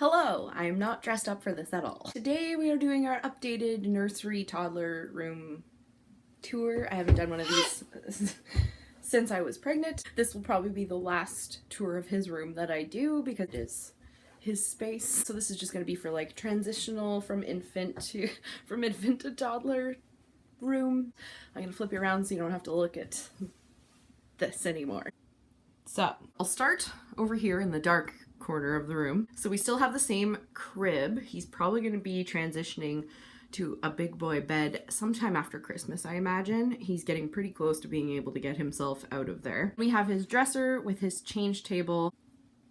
Hello, I am not dressed up for this at all. Today we are doing our updated nursery toddler room tour. I haven't done one of these since I was pregnant. This will probably be the last tour of his room that I do because it is his space. So this is just going to be for like transitional from infant to toddler room. I'm going to flip you around so you don't have to look at this anymore. So I'll start over here in the dark corner of the room. So we still have the same crib. He's probably going to be transitioning to a big boy bed sometime after Christmas, I imagine. He's getting pretty close to being able to get himself out of there. We have his dresser with his change table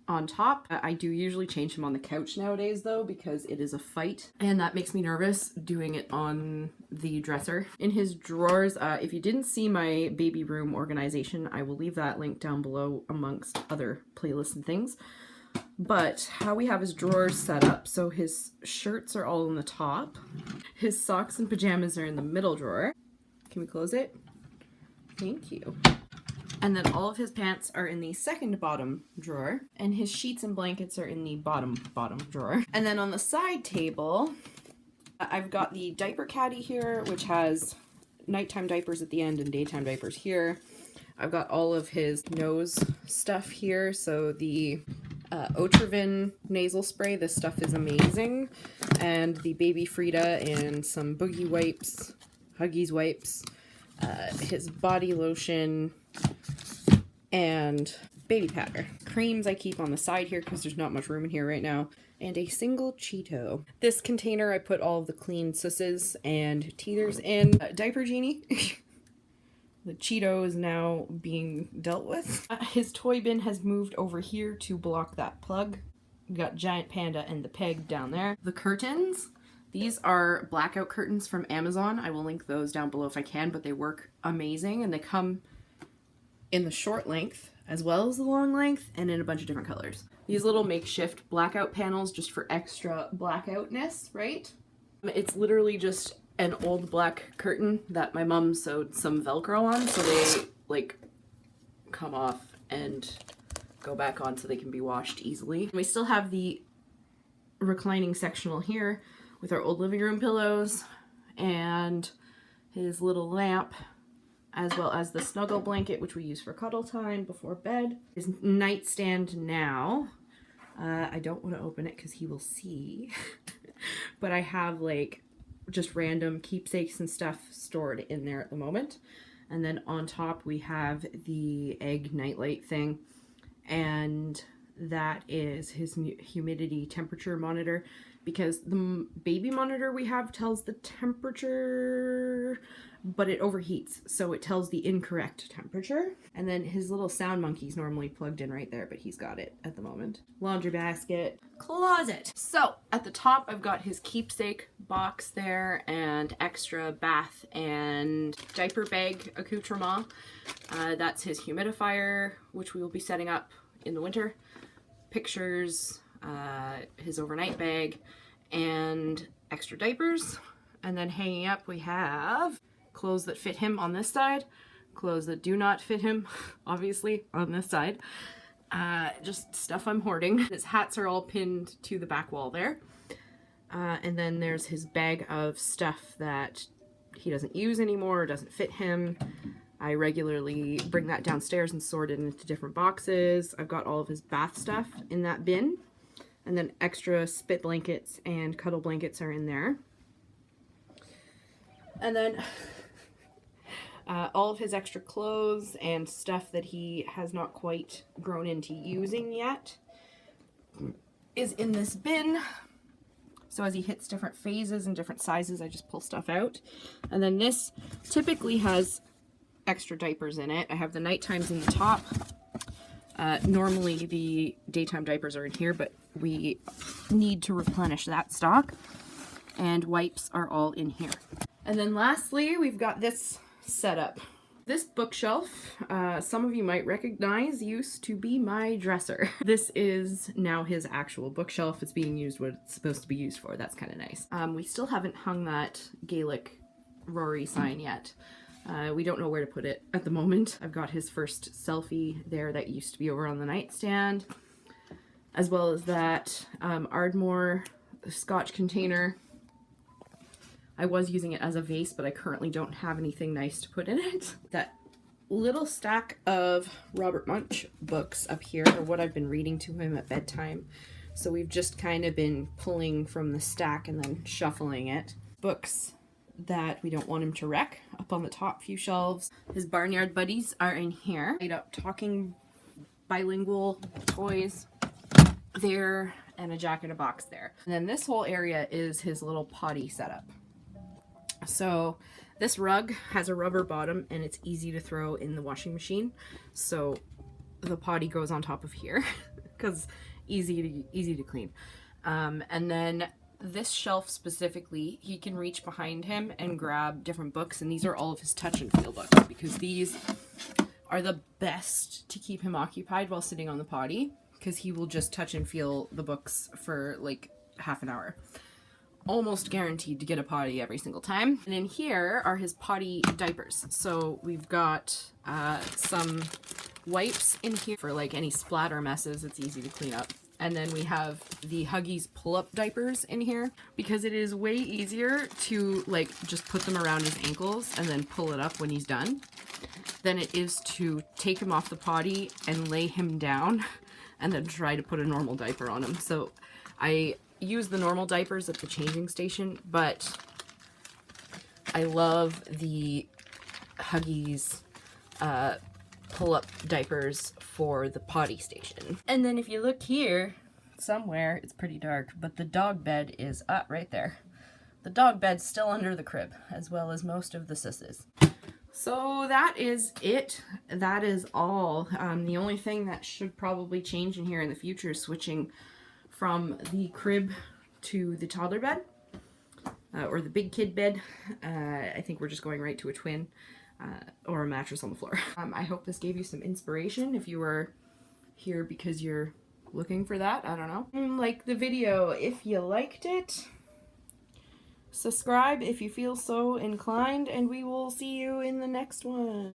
on top. I do usually change him on the couch nowadays though because it is a fight and that makes me nervous doing it on the dresser. In his drawers, if you didn't see my baby room organization, I will leave that link down below amongst other playlists and things. But how we have his drawers set up, so his shirts are all in the top, his socks and pajamas are in the middle drawer. Can we close it? Thank you. And then all of his pants are in the second bottom drawer, and his sheets and blankets are in the bottom drawer. And then on the side table, I've got the diaper caddy here, which has nighttime diapers at the end and daytime diapers here. I've got all of his nose stuff here, so the Otrivin nasal spray, this stuff is amazing, and the Baby Frida and some Boogie wipes, Huggies wipes, his body lotion, and baby powder. Creams I keep on the side here because there's not much room in here right now, and a single Cheeto. This container I put all of the clean susses and teethers in. Diaper Genie. The Cheeto is now being dealt with. His toy bin has moved over here to block that plug. We've got Giant Panda and the Peg down there. The curtains, these are blackout curtains from Amazon. I will link those down below if I can, but they work amazing and they come in the short length as well as the long length and in a bunch of different colors. These little makeshift blackout panels just for extra blackoutness, right? It's literally just an old black curtain that my mom sewed some Velcro on so they like come off and go back on so they can be washed easily. We still have the reclining sectional here with our old living room pillows and his little lamp, as well as the snuggle blanket, which we use for cuddle time before bed. His nightstand now, I don't want to open it because he will see, but I have like just random keepsakes and stuff stored in there at the moment. And then on top we have the egg nightlight thing, and that is his humidity temperature monitor, because the baby monitor we have tells the temperature, but it overheats, so it tells the incorrect temperature. And then his little sound monkey's normally plugged in right there, but he's got it at the moment. Laundry basket, closet. So at the top I've got his keepsake box there and extra bath and diaper bag accoutrement. That's his humidifier, which we will be setting up in the winter. Pictures, his overnight bag, and extra diapers. And then hanging up we have clothes that fit him on this side, clothes that do not fit him, obviously, on this side. Just stuff I'm hoarding. His hats are all pinned to the back wall there. And then there's his bag of stuff that he doesn't use anymore, doesn't fit him. I regularly bring that downstairs and sort it into different boxes. I've got all of his bath stuff in that bin. And then extra spit blankets and cuddle blankets are in there. And then all of his extra clothes and stuff that he has not quite grown into using yet is in this bin. So as he hits different phases and different sizes, I just pull stuff out. And then this typically has extra diapers in it. I have the night times in the top. Normally the daytime diapers are in here, but we need to replenish that stock. And wipes are all in here. And then lastly, we've got this setup. This bookshelf, some of you might recognize, used to be my dresser. This is now his actual bookshelf. It's being used what it's supposed to be used for. That's kind of nice. We still haven't hung that Gaelic Rory sign yet. We don't know where to put it at the moment. I've got his first selfie there that used to be over on the nightstand. as well as that Ardmore Scotch container. I was using it as a vase, but I currently don't have anything nice to put in it. That little stack of Robert Munch books up here are what I've been reading to him at bedtime. So we've just kind of been pulling from the stack and then shuffling it. Books that we don't want him to wreck up on the top few shelves. His Barnyard Buddies are in here. Made up talking bilingual toys there, and a Jack in a Box there. And then this whole area is his little potty setup. So this rug has a rubber bottom and it's easy to throw in the washing machine. So the potty goes on top of here because easy to clean. And then this shelf specifically, he can reach behind him and grab different books, and these are all of his touch and feel books because these are the best to keep him occupied while sitting on the potty, because he will just touch and feel the books for like half an hour. Almost guaranteed to get a potty every single time. And in here are his potty diapers. So we've got some wipes in here for like any splatter messes. It's easy to clean up. And then we have the Huggies pull-up diapers in here because it is way easier to like just put them around his ankles and then pull it up when he's done than it is to take him off the potty and lay him down and then try to put a normal diaper on him. So I use the normal diapers at the changing station, but I love the Huggies pull-up diapers for the potty station. And then if you look here, somewhere, it's pretty dark, but the dog bed is right there. The dog bed's still under the crib, as well as most of the sisses. So that is it. That is all. The only thing that should probably change in here in the future is switching from the crib to the toddler bed, or the big kid bed. I think we're just going right to a twin, or a mattress on the floor. I hope this gave you some inspiration if you were here because you're looking for that. I don't know. Like the video if you liked it. Subscribe if you feel so inclined, and we will see you in the next one.